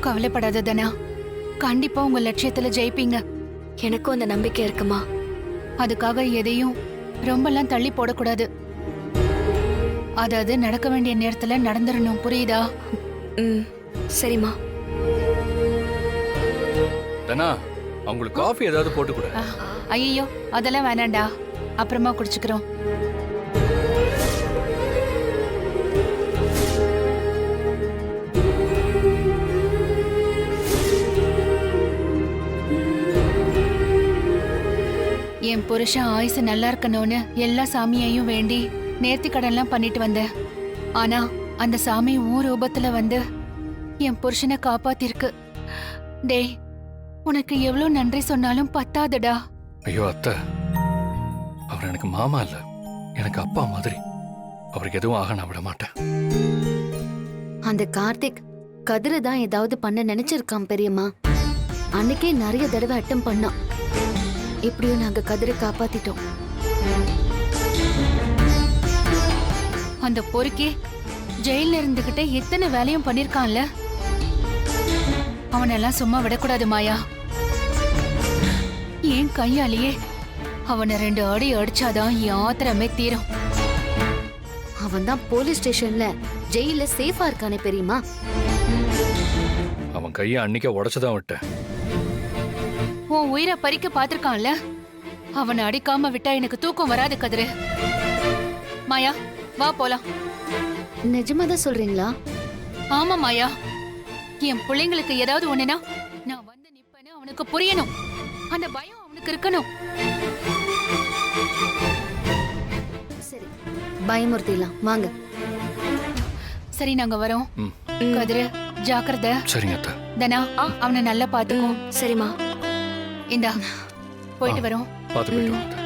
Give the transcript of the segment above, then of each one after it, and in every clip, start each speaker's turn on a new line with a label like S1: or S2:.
S1: கவலைப்படாத தனா, கண்டிப்பா உங்க லட்சியத்துல ஜெயிப்பீங்க.
S2: எனக்கும் அந்த நம்பிக்கை இருக்குமா.
S1: அதுக்காக எதையும் ரொம்பலாம் தள்ளி போடக்கூடாது. அதாவது நடக்க வேண்டிய நேரத்துல நடந்துடணும், புரியுதா?
S2: ம், சரிம்மா.
S3: தனா, அவங்களுக்கு காஃபி ஏதாவது போட்டு கொடு.
S1: ஐயோ, அதெல்லாம் வேணாண்டா, அப்புறமா குடிச்சுக்கிறோம். என் புருஷன் ஆயுசு நல்லா இருக்கணும்னு எல்லா சாமியையும் வேண்டி நேர்த்தி கடன்லாம் பண்ணிட்டு வந்தேன். ஆனா அந்த சாமி ஊர் ரூபத்துல வந்து என் புருஷனை காப்பாத்திருக்கு. டேய், உனக்கு எவ்வளவு நன்றி சொன்னாலும் பத்தாதுடா.
S3: ஐயோ அத்தை, அவர் எனக்கு மாமா இல்ல, எனக்கு அப்பா மாதிரி. அவருக்கு எதுவும் ஆக நான் விட மாட்டேன்.
S4: அந்த கார்த்திக் கதிரை தான் ஏதாவது பண்ண நினைச்சிருக்கான் பெரியம்மா. அன்னைக்கே நிறைய தடவை அட்டம் பண்ணான். எப்படியும் நாங்க கதிரை காப்பாத்திட்டோம்.
S1: அந்த பொறுக்கே ஜெயில இருந்துகிட்டே எத்தனை வேலையும் பண்ணிருக்கான்ல. அவனெல்லாம் சும்மா விடக்கூடாது மாயா. ஏன் கையாலேயே அவனை 2 அடி அடிச்சாதான் என் ஆத்திரமே தீரும்.
S4: அவன் தான் போலீஸ் ஸ்டேஷன்ல ஜெயில சேஃபா இருக்கானே பெரியம்மா.
S3: அவன் கையை அன்னைக்கே உடைச்சுதான் விட்டேன்.
S1: உன் உயிரை பறிக்க பாத்திருக்கான்ல, அவனை அடிக்காம விட்டா எனக்கு தூக்கம் வராது கதிரு. மாயா, வா போலாம்.
S4: நிஜமா தான் சொல்றீங்களா?
S1: ஆமா மாயா, என் பிள்ளைங்களுக்கு ஏதாவது ஒண்ணுனா நான் வந்து நிப்பேன்னு அவனுக்கு புரியணும். அந்த பயம் அவனுக்கு இருக்கணும்.
S4: சரி, பயமுறுத்திடலாம் வாங்க.
S1: சரி, நாங்க வரோம்.
S3: ம்,
S1: கதிரு, ஜாக்கிரதை.
S3: சரிங்க அத்தை.
S1: தனா, அவனை நல்லா பாத்துக்கோ.
S2: சரிம்மா.
S1: இந்தா, போயிட்டு வரோம்.
S3: பார்த்து போயிட்டு வாங்க அத்தை.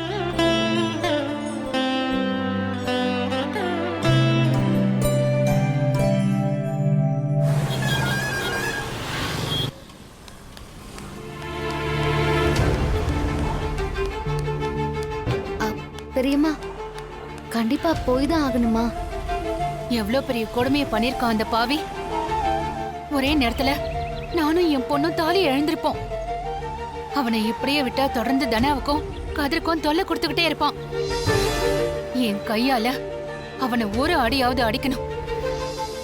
S4: பெரியம்மா, கண்டிப்பா போய் தான் ஆகணுமா?
S1: எவ்வளவு பெரிய கொடுமையை பண்ணிருக்கான் அந்த பாவி. ஒரே நேரத்துல நானும் என் பொண்ணும் தாலி இழந்திருப்போம். அவனை இப்படியே விட்டா தொடர்ந்து தனாவுக்கும் கதிருக்கும் தொல்லை கொடுத்துக்கிட்டே இருப்பான். என் கையால அவனை ஒரு அடியாவது அடிக்கணும்,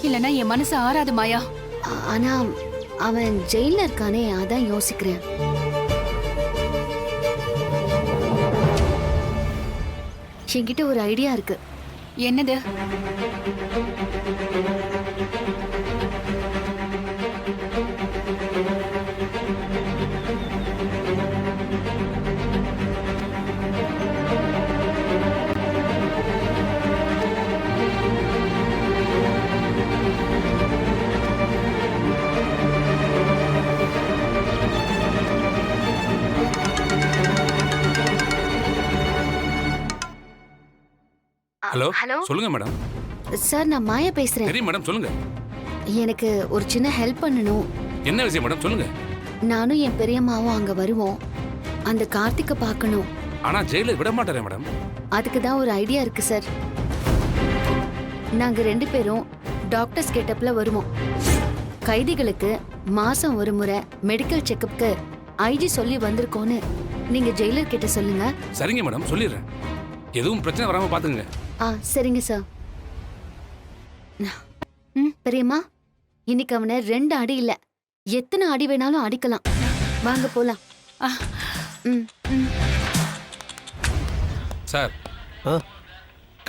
S1: இல்லனா என் மனசு ஆறாது மாயா.
S4: ஆனா அவன் ஜெயில இருக்கானே, அதான் யோசிக்கிறேன். என்கிட்ட ஒரு ஐடியா இருக்கு.
S1: என்னது?
S5: ஹலோ
S4: ஹலோ
S5: சொல்லுங்க மேடம்.
S4: சார், நான் மாயா பேசுறேன்.
S5: தெரியும் மேடம், சொல்லுங்க.
S4: எனக்கு ஒரு சின்ன ஹெல்ப் பண்ணணும்.
S5: என்ன விஷயம் மேடம், சொல்லுங்க.
S4: நானும் என் பெரியம்மாவும் அங்க வருவோம். அந்த கார்த்திகை பார்க்கணும்.
S5: ஆனா ஜெயில விட மாட்டாரே மேடம்.
S4: அதுக்கு தான் ஒரு ஐடியா இருக்கு சார். நாங்க 2 பேரும் டாக்டர்ஸ் கெட்டப்ல வருவோம். கைதிகளுக்கு மாசம் ஒரு முறை மெடிக்கல் செக்கப்க்கு ஐஜி சொல்லி வந்திருக்கோன்னு நீங்க ஜெயிலர் கிட்ட சொல்லுங்க.
S5: சரிங்க மேடம், சொல்லிடுறேன். எதுவும் பிரச்சனை வராம பாத்துங்க.
S4: சரிங்க சார். பெரியம்மா, இன்னைக்கு அவனை 2 அடி இல்ல, எத்தனை அடி வேணாலும் அடிக்கலாம். வாங்க போலாம்.
S5: சார்,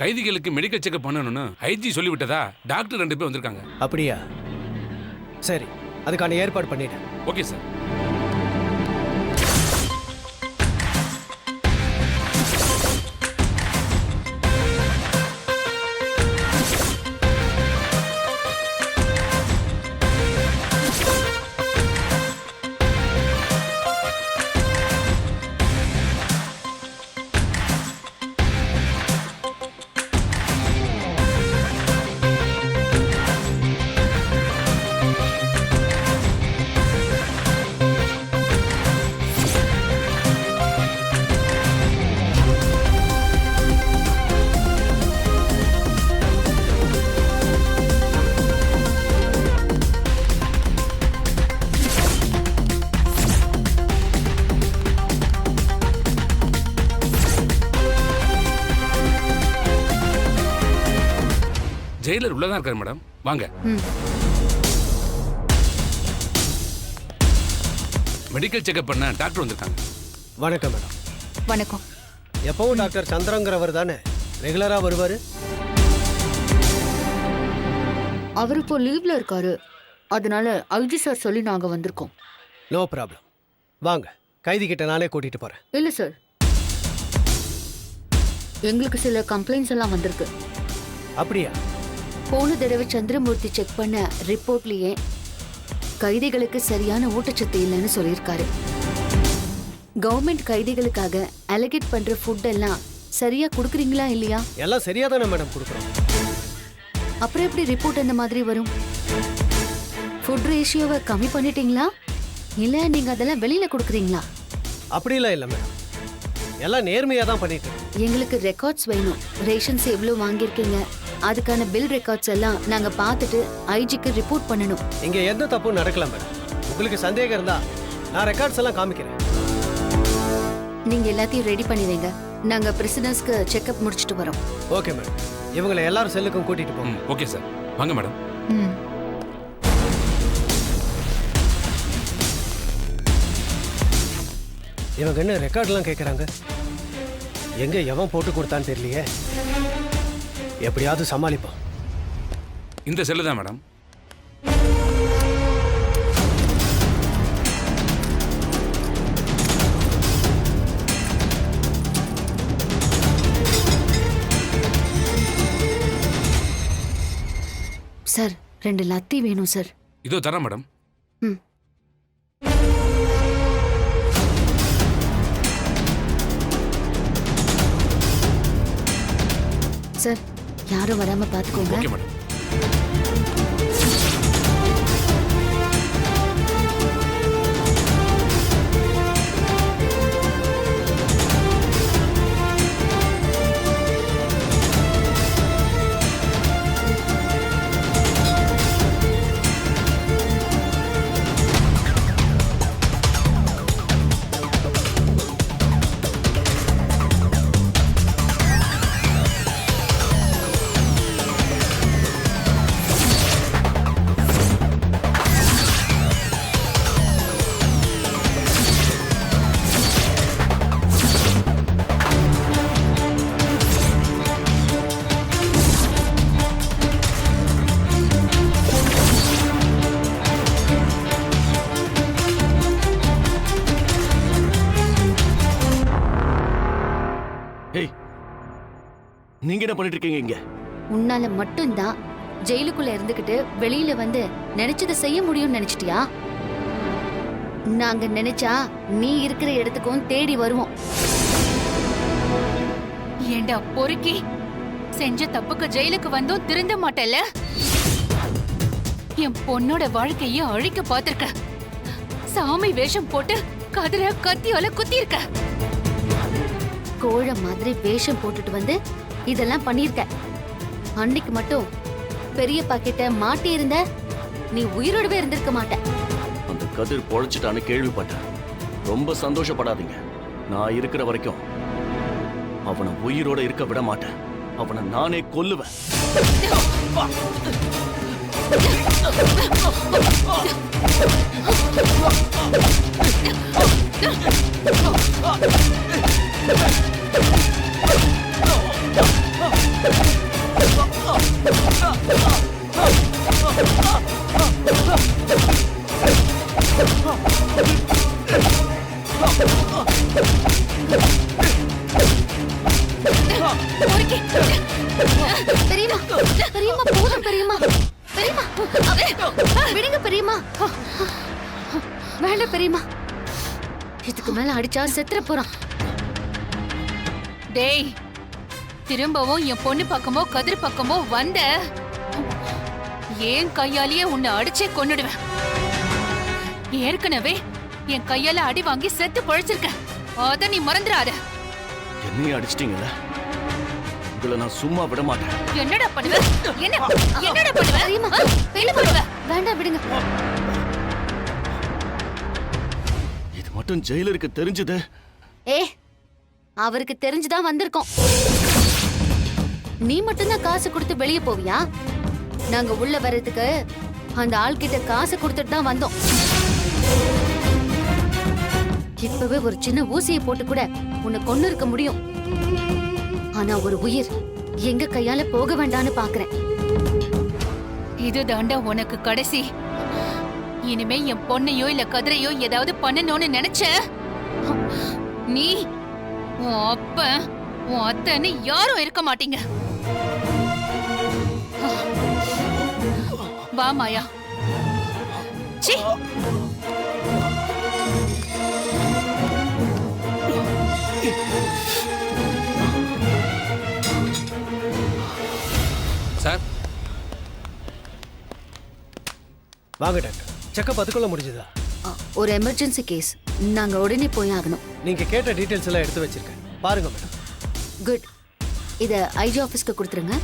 S5: கைதிகளுக்கு மெடிக்கல் செக்அப் பண்ணணும்னு ஐஜி சொல்லிவிட்டதா டாக்டர் 2 பேர் வந்திருக்காங்க.
S6: அப்படியா? சரி, அதுக்கான ஏற்பாடு பண்ணிட்டேன்.
S5: Okay sir. ஜெயிலர் உள்ளதான் இருக்காரு மேடம், வாங்க.
S4: ம்.
S5: மெடிக்கல் செக்அப் பண்ண டாக்டர் வந்திருக்காங்க.
S6: வணக்கம் மேடம்.
S1: வணக்கம்.
S6: எப்பவும் டாக்டர் சந்திரங்கிறவர் தானே ரெகுலரா வருவாரு?
S4: அவர் இப்போ லீவ்ல இருக்காரு, அதனால ஐஜி சார் சொல்லி நாங்க வந்திருக்கோம்.
S6: நோ ப்ராப்ளம், வாங்க. கைதி கிட்ட நானே கூட்டிட்டு போறேன்.
S4: இல்ல சார், எங்களுக்கு சில கம்ப்ளைண்ட்ஸ் எல்லாம் வந்திருக்கு.
S6: அப்படியா?
S4: போன தடவை சந்திரமூர்த்தி செக் பண்ண ரிப்போர்ட்லயே கைதிகளுக்கு சரியான ஊட்டச்சத்து இல்லைன்னு சொல்லியிருக்காரு. கவர்மெண்ட் கைதிகளுக்காக அலோகேட் பண்ற ஃபுட் எல்லாம் சரியா கொடுக்குறீங்களா இல்லையா?
S6: எல்லாம் சரியா தானே மேடம் கொடுக்குறோம்.
S4: அப்புறம் எப்படி ரிப்போர்ட் அந்த மாதிரி வரும்? ஃபுட் ரேஷியோவை கம்மி பண்ணிட்டீங்களா இல்ல நீங்க அதெல்லாம் வெளியில கொடுக்குறீங்களா?
S6: அப்படிலாம் இல்லை மேடம், எல்லாம் நேர்மையா தான் பண்ணிட்டு இருக்கோம்.
S4: எங்களுக்கு ரெக்கார்ட்ஸ் வேணும். ரேஷன்ஸ் எவ்வளவு வாங்கியிருக்கீங்க, அதுக்கான பில் ரெக்கார்ட்ஸ் எல்லாம் நாங்க பார்த்துட்டு ஐஜிக்கு ரிப்போர்ட் பண்ணணும்.
S6: இங்க எந்த தப்பும் நடக்கல மேடம். உங்களுக்கு சந்தேகம் இருந்தா நான் ரெக்கார்ட்ஸ் எல்லாம் காமிக்கிறேன்.
S4: நீங்க எல்லாத்தையும் ரெடி பண்ணி வைங்க. நாங்க பிரிசனர்ஸ்க்கு செக்அப் முடிச்சிட்டு வரோம்.
S6: ஓகே மேடம், இவங்களை எல்லாரும் செல்லுக்கும் கூட்டிட்டு போங்க.
S5: ஓகே சார், வாங்க மேடம்.
S1: ம்.
S6: இவங்க என்ன ரெக்கார்ட்லாம் கேட்குறாங்க? எங்க எவன் போட்டு கொடுத்தான்னு தெரியலையே. எப்படியாவது சமாளிப்போம்.
S5: இந்த செல்லு தான் மேடம்.
S4: சார் 2 லத்தி வேணும் சார்.
S5: இதோ தரேன் மேடம்.
S4: ம். சார் யாரும் வராம பாத்துக்கோங்க.
S5: Okay madam.
S7: நீங்க என்ன பண்ணிட்டு இருக்கீங்க இங்க?
S4: உன்னால மட்டும்தான் ஜெயிலுக்குள்ள இருந்துகிட்டு வெளியில வந்து நினைச்சதை செய்ய முடியும்னு நினைச்சிட்டியா? நாங்க நினைச்சா நீ இருக்கிற இடத்துக்கும் தேடி வருவோம்.
S1: ஏண்டா பொறுக்கி, செஞ்ச தப்புக்கு ஜெயிலுக்கு வந்தும் திருந்த மாட்டேல்ல? என் பொண்ணோட வாழ்க்கைய அழிக்க பார்த்திருக்க. சாமி வேஷம் போட்டு கதிர கத்தியால குத்தி இருக்க.
S4: கோழ மாதிரி வேஷம் போட்டுட்டு வந்து இதெல்லாம் பண்ணிருக்க. அன்னைக்கு மட்டும் பெரியப்பா கிட்ட மாட்டி இருந்த நீ உயிரோடவே இருந்திருக்க மாட்ட.
S7: அந்த கதிர் பொழைச்சிட்டான்னு கேள்விப்பட்டேன். ரொம்ப சந்தோஷப்படாதீங்க. நான் இருக்கிற வரைக்கும் அவனை உயிரோட இருக்க விட மாட்டேன். அவனை நானே கொல்லுவேன்.
S4: பெரியம்மா, பெரியம்மா போதும் பெரியம்மா. பெரியம்மா விடுங்க பெரியம்மா. வேண்டாம் பெரியம்மா, இதுக்கு மேல அடிச்சா செத்துற போறான்.
S1: டேய், திரும்பவும் என் பொண்ணு பக்கமோ கதிர் பக்கமோ வந்த ஏன் கையாலேயே உன்னை அடிச்சே கொன்னுடுவேன். ஏற்கனவே என் கையால அடி வாங்கி செத்து பொழைச்சிருக்க, அத நீ மறந்துடாத.
S7: என்னையும் அடிச்சிட்டீங்கல்ல, உங்களை நான் சும்மா விட மாட்டேன்.
S1: என்னடா பண்ணுவ? என்னடா பண்ணுவ?
S4: பெரியம்மா,
S1: என்ன பண்ணுவ?
S4: வேண்டாம் விடுங்க.
S7: இது மட்டும் ஜெயிலருக்கு தெரிஞ்சது.
S4: அவருக்கு தெரிஞ்சுதான் வந்திருக்கோம். நீ மட்டும்தான் காசு கொடுத்து வெளியே போவியா? நாங்க உள்ள வர்றதுக்கு அந்த ஆள்கிட்ட காசை கொடுத்துட்டு தான் வந்தோம். இப்பவே ஒரு சின்ன ஊசியை போட்டு கூட உன்னை கொன்னு இருக்க முடியும். ஆனா ஒரு உயிர் எங்க கையால போக வேண்டான்னு பாக்குறேன்.
S1: இது தாண்டா உனக்கு கடைசி. இனிமே என் பொண்ணையோ இல்ல கதிரையோ ஏதாவது பண்ணணும்னு நினைச்ச நீ, உன் அப்ப, உன் அத்தைன்னு யாரும் இருக்க மாட்டீங்க. வா மாயா. சீ.
S5: சார்
S6: வாங்க டாக்டர். செக்கப் அதுக்குள்ள முடிஞ்சதா?
S4: ஒரு எமர்ஜென்சி கேஸ், நாங்க உடனே போய் ஆகணும்.
S6: நீங்க கேட்ட டீடைல்ஸ் எல்லாம் எடுத்து வச்சிருக்கேன், பாருங்க மேடம்.
S4: குட். இத ஐஜி ஆபீஸ்க்கு கொடுத்துருங்க.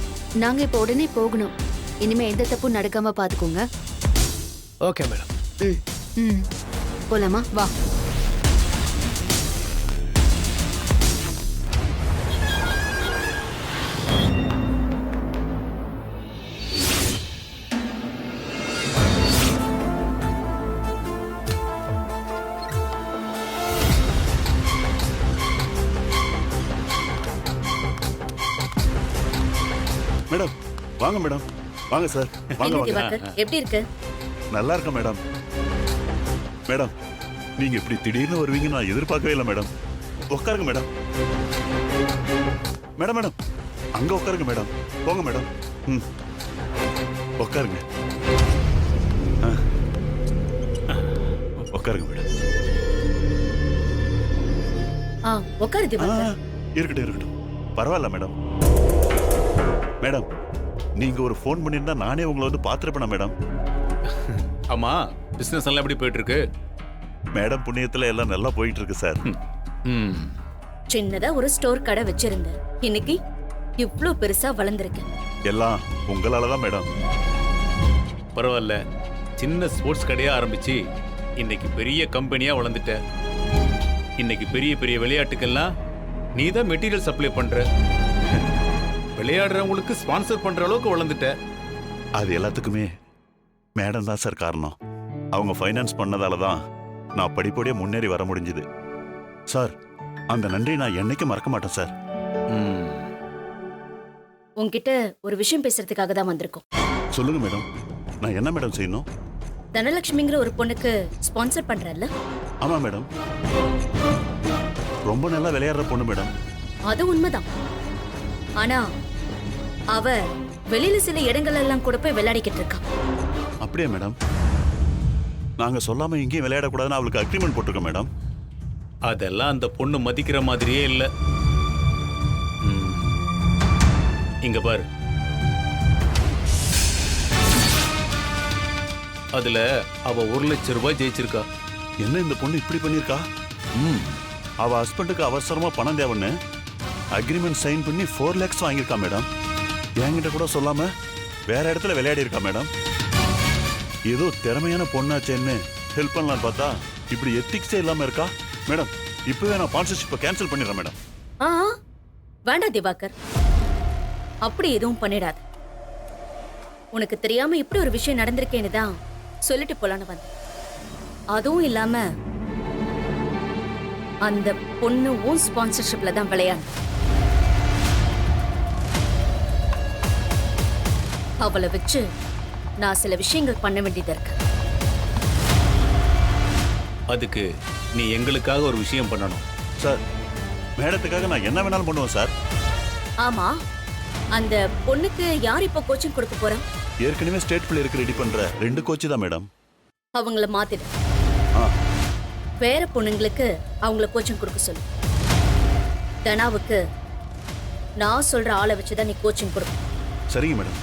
S4: நாங்க இப்ப உடனே போகணும். இனிமே எந்த தப்பும் நடக்காம பாத்துக்கோங்க.
S6: Okay madam.
S1: ம்,
S4: போலாமா?
S1: வா.
S8: மேடம் வாங்க மேடம். வாங்க சார். வாங்க வாங்க.
S4: எப்படி இருக்கு?
S8: நல்லா இருக்கேன் மேடம். மேடம் நீங்க இப்படி திடீர்னு வருவீங்கன்னு நான் எதிர்பார்க்கவே இல்லை மேடம். உட்காருங்க மேடம். மேடம் மேடம் அங்க உட்காருங்க மேடம். போங்க மேடம். ம் உட்காருங்க. உட்காருங்க மேடம். இருக்கட்டும் இருக்கட்டும், பரவாயில்ல மேடம். மேடம் நீங்க ஒரு ஃபோன் பண்ணிருந்தா நானே உங்களை வந்து பாத்துருப்பேனா மேடம்?
S5: ஆமா, பிசினஸ் எல்லாம் எப்படி போயிட்டு இருக்கு?
S8: மேடம் புண்ணியத்துல எல்லாம் நல்லா போயிட்டு இருக்கு சார்.
S9: சின்னதா ஒரு ஸ்டோர் கடை வச்சிருந்தேன், இன்னைக்கு இவ்ளோ பெருசா வளர்ந்துருக்கேன்.
S8: எல்லாம் உங்களாலதான் மேடம்.
S10: பரவாயில்ல, சின்ன ஸ்போர்ட்ஸ் கடையா ஆரம்பிச்சு இன்னைக்கு பெரிய கம்பெனியா வளர்ந்துட்ட. இன்னைக்கு பெரிய பெரிய விளையாட்டுக்கெல்லாம் நீ தான் மெட்டீரியல் சப்ளை பண்ற. விளையாடுறவங்களுக்கு ஸ்பான்சர் பண்ற அளவுக்கு வளர்ந்துட்ட.
S8: அது எல்லாத்துக்குமே மேடம் தான் சார் காரணம். அவங்க ஃபைனான்ஸ் பண்ணதால தான் நான் படிப்படியே முன்னேறி வர முடிஞ்சது சார். அந்த நன்றி நான் என்னைக்கும் மறக்க மாட்டேன் சார்.
S9: உன்கிட்ட ஒரு விஷயம் பேசுறதுக்காக தான் வந்திருக்கோம்.
S8: சொல்லுங்க மேடம். நான் என்ன மேடம் செய்யணும்?
S9: தனலட்சுமிங்கிற ஒரு பொண்ணுக்கு ஸ்பான்சர் பண்றல்ல?
S8: ஆமா மேடம். ரொம்ப நல்லா விளையாடுற பொண்ணு மேடம்.
S9: அது உண்மைதான். ஆனா அவ வெளியில சில இடங்கள் எல்லாம் கூட போய் விளையாடிக்கிட்டு இருக்கா.
S8: அப்படியே மேடம்? நாங்க சொல்லாம எங்கேயும் விளையாடக்கூடாதுன்னு அவளுக்கு அக்ரிமெண்ட் போட்டிருக்கோம் மேடம்.
S10: அதெல்லாம் அந்த பொண்ணு மதிக்கிற மாதிரியே இல்ல. இங்க பாரு, அதுல அவ 1 லட்சம் ரூபாய் ஜெயிச்சிருக்கா.
S8: என்ன இந்த பொண்ணு இப்படி பண்ணிருக்கா? அவ ஹஸ்பண்டுக்கு அவசரமா பணம் தேவைன்னு அக்ரிமெண்ட் சைன் பண்ணி 4 lakhs வாங்கியிருக்கா மேடம். என்கிட்ட கூட சொல்லாம வேற இடத்துல விளையாடி இருக்கா மேடம். ஏதோ திறமையான பொண்ணாச்சேன்னு ஹெல்ப் பண்ணலான்னு பார்த்தா இப்படி எத்திக்ஸே இல்லாம இருக்கா மேடம். இப்பவே நான் ஸ்பான்சர்ஷிப்பை கேன்சல் பண்ணிடுறேன் மேடம்.
S9: வேண்டாம் திவாகர், அப்படி எதுவும் பண்ணிடாத. உனக்கு தெரியாம இப்படி ஒரு விஷயம் நடந்திருக்கேன்னு தான் சொல்லிட்டு போலான்னு வந்தேன். அதுவும் இல்லாம அந்த பொண்ணு உன் ஸ்பான்சர்ஷிப்ல தான் விளையாடு. அவளை வச்சு நான் சில விஷயங்கள் பண்ண வேண்டியது இருக்கு.
S10: அதுக்கு நீ எங்களுக்காக ஒரு விஷயம் பண்ணணும்
S8: சார். மேடத்துக்காக நான் என்ன வேணாலும் பண்ணுவேன் சார்.
S9: ஆமா, அந்த பொண்ணுக்கு யார் இப்ப கோச்சிங் கொடுக்க போறா?
S8: ஏற்கனவே ஸ்டேட் பிளேயருக்கு ரெடி பண்ற 2 கோச் தான் மேடம்.
S9: அவங்கள மாத்திடு. வேற பொண்ணுங்களுக்கு அவங்கள கோச்சிங் கொடுக்க சொல்லு. தனாவுக்கு நான் சொல்ற ஆளை வச்சுதான் நீ கோச்சிங் கொடுக்க.
S8: சரிங்க மேடம்,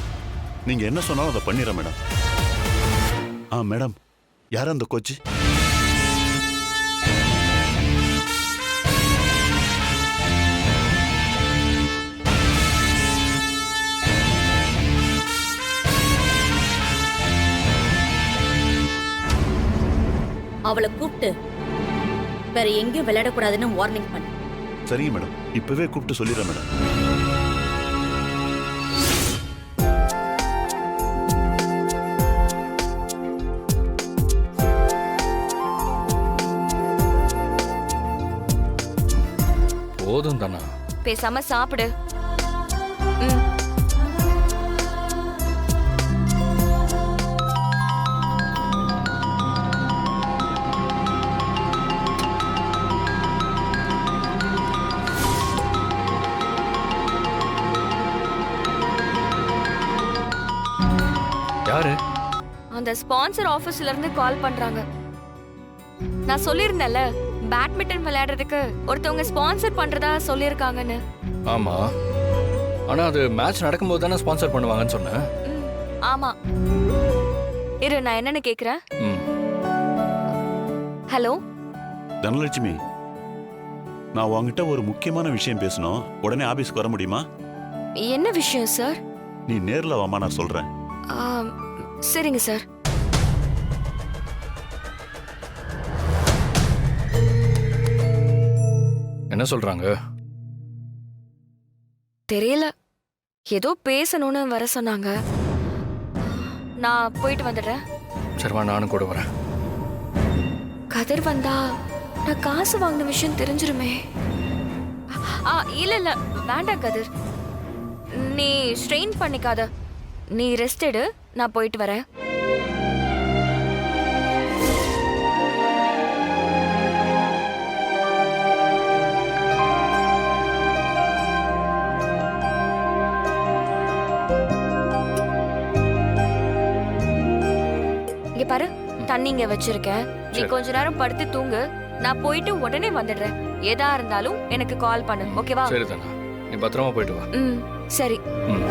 S8: நீங்க என்ன சொன்னாலும் அதை பண்ணிடுறேன் மேடம். மேடம் யார் அந்த கோச்சு?
S9: அவளை கூப்பிட்டு வேற எங்கேயும் விளையாடக்கூடாதுன்னு வார்னிங் பண்ணு.
S8: சரிங்க மேடம், இப்பவே கூப்பிட்டு சொல்லிடுறேன் மேடம்.
S3: போதும் தானா?
S2: பேசாம சாப்பிடு. ம்.
S3: யாரு?
S2: அந்த ஸ்பான்சர் ஆபீஸ்ல இருந்து கால் பண்றாங்க. நான் சொல்லியிருந்தேன்ல பேட்மிண்டன் விளையாடுறதுக்கு ஒருத்தவங்க ஸ்பான்சர் பண்றதா சொல்லியிருக்காங்கன்னு.
S3: ஆமா, ஆனா அது மேட்ச் நடக்கும்போது தானே ஸ்பான்சர் பண்ணுவாங்கன்னு சொன்னேன்.
S2: ம், ஆமா. இரு, நான் என்னன்னு கேக்குறேன்.
S3: ம்.
S2: ஹலோ
S8: தனலட்சுமி, நான் உன்கிட்ட ஒரு முக்கியமான விஷயம் பேசணும். உடனே ஆபீஸ்க்கு வர முடியுமா?
S2: என்ன விஷயம் சார்?
S8: நீ நேர்ல வாமா, நான் சொல்றேன்.
S2: சரிங்க சார்.
S3: என்ன சொல்றாங்க?
S2: தெரியல, ஏதோ பேசணும்னு வர சொன்னாங்க. நான் போயிட்டு வந்துடுறேன்.
S3: சரிவா, நானும் கூட வரேன்.
S2: கதிர் வந்தா நான் காசு வாங்கின விஷயம் தெரிஞ்சிருமே. இல்ல இல்ல வேண்டாம் கதிர், நீ ஸ்ட்ரெயின் பண்ணிக்காத. நீ ரெஸ்ட் எடு, நான் போயிட்டு வரேன். இங்க பாரு, தண்ணி இங்க வச்சிருக்கேன். நீ
S3: சரி.
S2: கொஞ்ச நேரம் படுத்து தூங்கு. நான் போயிட்டு உடனே வந்துடுறேன். ஏதா இருந்தாலும் எனக்கு கால் பண்ணு, ஓகேவா?
S3: சரி தானா, நீ பத்திரமா போயிட்டு வா.
S2: ம், சரி.
S3: ம்.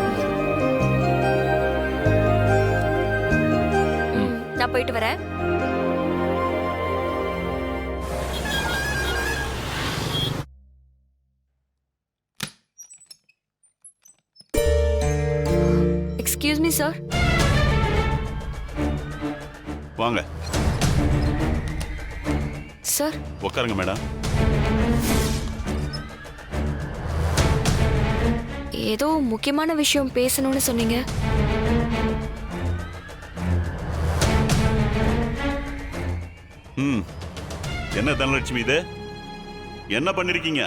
S2: நான் போயிட்டு வரேன். Excuse me sir.
S8: வாங்க,
S2: சார்
S8: உட்காருங்க மேடம்.
S2: ஏதோ முக்கியமான விஷயம் பேசணும்னு சொன்னீங்க.
S8: ம், என்ன தனலட்சுமி இது? என்ன பண்ணிருக்கீங்க?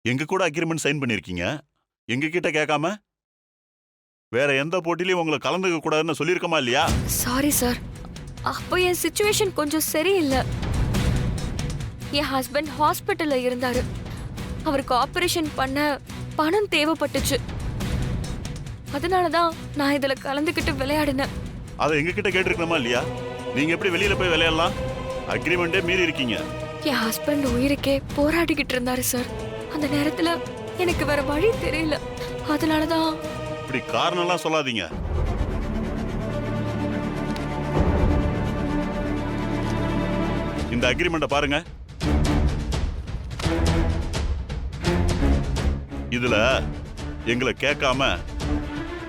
S8: எங்க கூட அக்ரிமெண்ட் சைன் பண்ணிருக்கீங்க, எங்க கிட்ட கேட்காம. வேற எந்த போட்டிலையும் உங்களை கலந்துக்க கூடாதுன்னு சொல்லியிருக்கமா இல்லையா?
S2: சாரி சார், அப்போ என் சிச்சுவேஷன் கொஞ்சம் சரியில்லை. என் ஹஸ்பண்ட் ஹாஸ்பிட்டல்ல இருந்தாரு. அவருக்கு ஆபரேஷன் பண்ண பணம் தேவைப்பட்டுச்சு. அதனாலதான் நான் இதுல கலந்துக்கிட்டு விளையாடினேன்.
S8: அதை எங்க கிட்ட கேட்டிருக்கணுமா இல்லையா? நீங்க எப்படி வெளியில போய் விளையாடலாம்? அக்ரிமெண்டே மீறி இருக்கீங்க.
S2: என் ஹஸ்பண்ட் உயிருக்கே போராடிக்கிட்டு இருந்தாரு சார். அந்த நேரத்துல எனக்கு வேற வழி தெரியல. அதனாலதான்.
S8: இப்படி காரணம்லாம் சொல்லாதீங்க. இந்த அக்ரிமெண்ட பாருங்க. இதுல எங்களை கேட்காம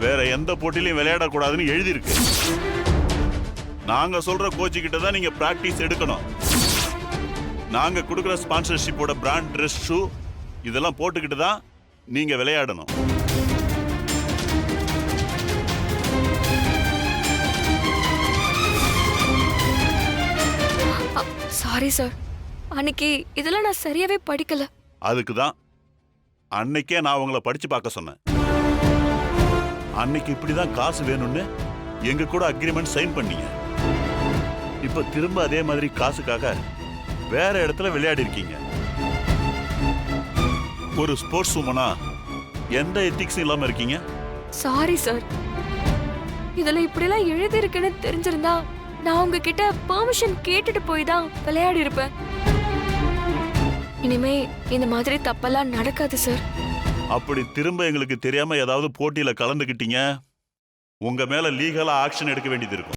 S8: வேற எந்த போட்டிலையும் விளையாடக்கூடாதுன்னு எழுதியிருக்கு. நாங்க சொல்ற கோச்சு கிட்ட தான் நீங்க பிராக்டிஸ் எடுக்கணும். நாங்க கொடுக்குற ஸ்பான்சர்ஷிப்போட பிராண்ட் ட்ரெஸ், ஷூ இதெல்லாம் போட்டுக்கிட்டு தான் நீங்க விளையாடணும்.
S2: சாரி சார், அன்னைக்கு இதெல்லாம் நான் சரியாவே படிக்கல.
S8: அதுக்கு தான் அன்னைக்கே நான் உங்களை படிச்சு பார்க்க சொன்னேன். அன்னைக்கு இப்படிதான் காசு வேணும்னு எங்க கூட அக்ரிமெண்ட் சைன் பண்ணீங்க. இப்ப திரும்ப அதே மாதிரி காசுக்காக வேற இடத்துல விளையாடி இருக்கீங்க. ஒரு ஸ்போர்ட்ஸ் உமனா எந்த எத்திக்ஸும் இல்லாம இருக்கீங்க.
S2: சாரி சார், இதெல்லாம் இப்படிலாம் எழுதி இருக்குன்னு தெரிஞ்சிருந்தா நான் உங்ககிட்ட பெர்மிஷன் கேட்டுட்டு போய் தான் விளையாடி இருப்பேன். இனிமே இந்த மாதிரி தப்பெல்லாம் நடக்காது சார்.
S8: அப்படி திரும்ப எங்களுக்கு தெரியாம ஏதாவது போட்டியில கலந்துக்கிட்டீங்க, உங்க மேல லீகலா ஆக்ஷன் எடுக்க வேண்டியது இருக்கும்.